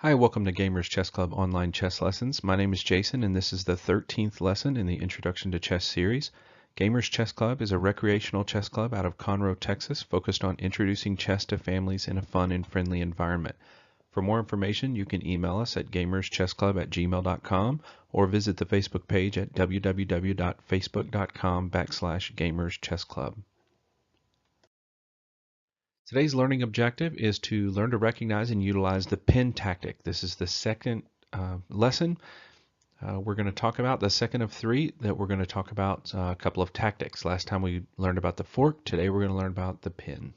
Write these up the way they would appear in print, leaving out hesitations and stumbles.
Hi, welcome to Gamers Chess Club online chess lessons. My name is Jason and this is the 13th lesson in the Introduction to Chess series. Gamers Chess Club is a recreational chess club out of Conroe, Texas, focused on introducing chess to families in a fun and friendly environment. For more information, you can email us at gamerschessclub@gmail.com or visit the Facebook page at www.facebook.com/gamerschessclub. Today's learning objective is to learn to recognize and utilize the pin tactic. This is the second lesson. We're going to talk about the second of three that we're going to talk about a couple of tactics. Last time we learned about the fork. Today we're going to learn about the pin.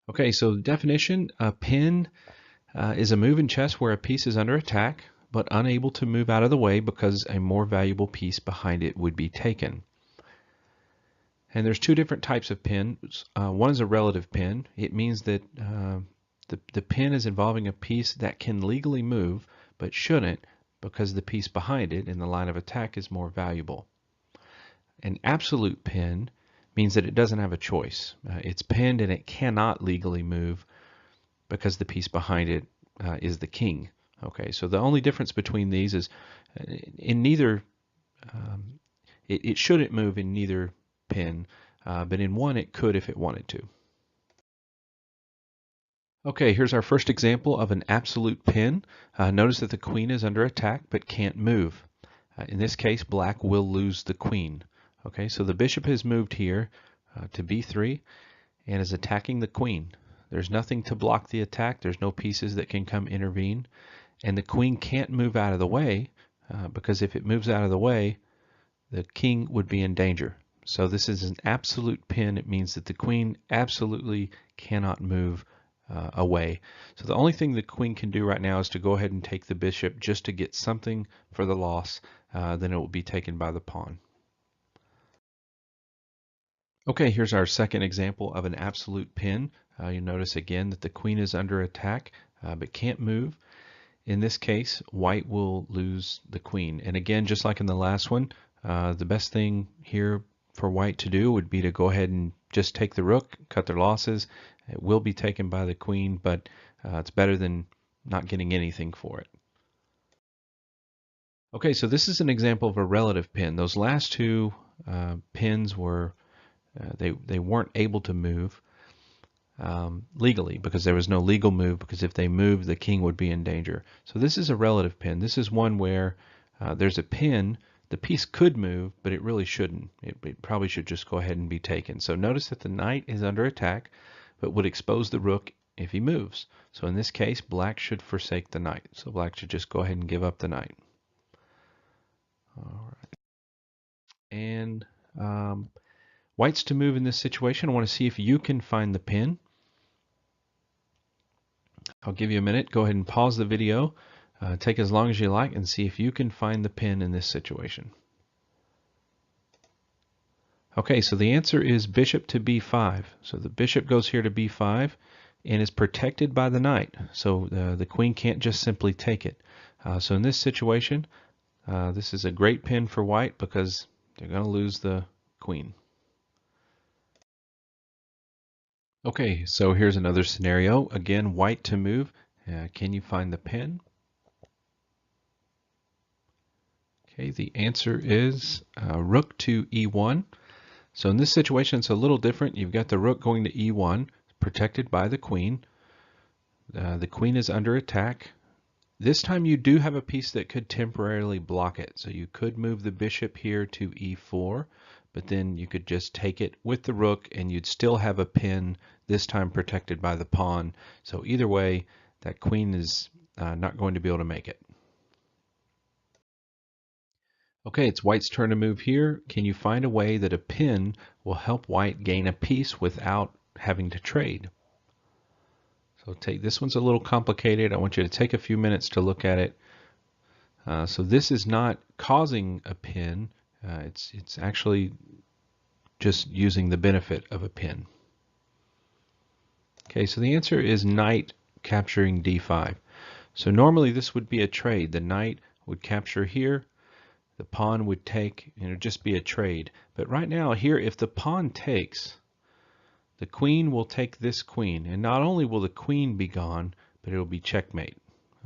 Okay, so the definition, a pin is a move in chess where a piece is under attack but unable to move out of the way because a more valuable piece behind it would be taken. And there's two different types of pins. One is a relative pin. It means that the pin is involving a piece that can legally move but shouldn't because the piece behind it in the line of attack is more valuable. An absolute pin means that it doesn't have a choice. It's pinned and it cannot legally move because the piece behind it is the king. Okay, so the only difference between these is in neither, it shouldn't move in neither pin, but in one it could if it wanted to. Okay, here's our first example of an absolute pin. Notice that the queen is under attack but can't move. In this case, black will lose the queen. Okay, so the bishop has moved here to b3 and is attacking the queen. There's nothing to block the attack. There's no pieces that can come intervene. And the queen can't move out of the way because if it moves out of the way, the king would be in danger. So this is an absolute pin. It means that the queen absolutely cannot move away. So the only thing the queen can do right now is to go ahead and take the bishop just to get something for the loss. Then it will be taken by the pawn. Okay, here's our second example of an absolute pin. You notice again that the queen is under attack but can't move. In this case, white will lose the queen. And again, just like in the last one, the best thing here for white to do would be to go ahead and just take the rook, cut their losses. It will be taken by the queen, but it's better than not getting anything for it. Okay, so this is an example of a relative pin. Those last two pins were, they weren't able to move legally because there was no legal move, because if they moved, the king would be in danger. So this is a relative pin. This is one where there's a pin. The piece could move, but it really shouldn't. It probably should just go ahead and be taken. So notice that the knight is under attack, but would expose the rook if he moves. So in this case, black should forsake the knight. So black should just go ahead and give up the knight. All right. And white's to move in this situation. I want to see if you can find the pin. I'll give you a minute. Go ahead and pause the video. Take as long as you like and see if you can find the pin in this situation. Okay, so the answer is bishop to b5. So the bishop goes here to b5 and is protected by the knight. So the queen can't just simply take it. So in this situation, this is a great pin for white because they're going to lose the queen. Okay, so here's another scenario. Again, white to move. Can you find the pin? Okay, the answer is rook to e1. So in this situation, it's a little different. You've got the rook going to e1, protected by the queen. The queen is under attack. This time you do have a piece that could temporarily block it. So you could move the bishop here to e4, but then you could just take it with the rook and you'd still have a pin, this time protected by the pawn. So either way, that queen is not going to be able to make it. Okay, it's white's turn to move here. Can you find a way that a pin will help white gain a piece without having to trade? So this one's a little complicated. I want you to take a few minutes to look at it. So this is not causing a pin. It's actually just using the benefit of a pin. Okay, so the answer is knight capturing d5. So normally this would be a trade. The knight would capture here. The pawn would take, and it would just be a trade. But right now here, if the pawn takes, the queen will take this queen. And not only will the queen be gone, but it'll be checkmate.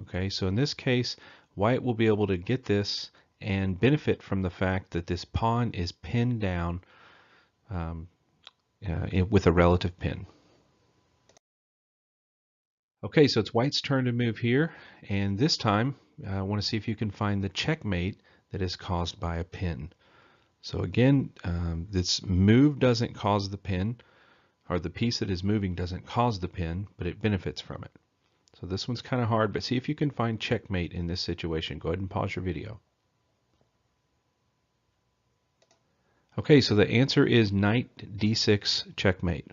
Okay, so in this case, white will be able to get this and benefit from the fact that this pawn is pinned down with a relative pin. Okay, so it's white's turn to move here, and this time I want to see if you can find the checkmate that is caused by a pin. So again, this move doesn't cause the pin, or the piece that is moving doesn't cause the pin, but it benefits from it. So this one's kind of hard, but see if you can find checkmate in this situation. Go ahead and pause your video. Okay, so the answer is knight d6 checkmate.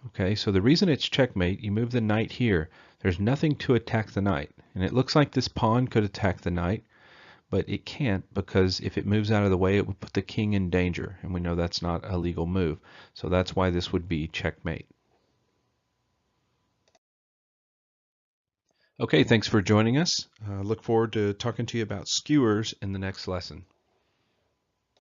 Okay, so the reason it's checkmate, you move the knight here. There's nothing to attack the knight. And it looks like this pawn could attack the knight, but it can't because if it moves out of the way, it would put the king in danger. And we know that's not a legal move. So that's why this would be checkmate. Okay, thanks for joining us. Look forward to talking to you about skewers in the next lesson.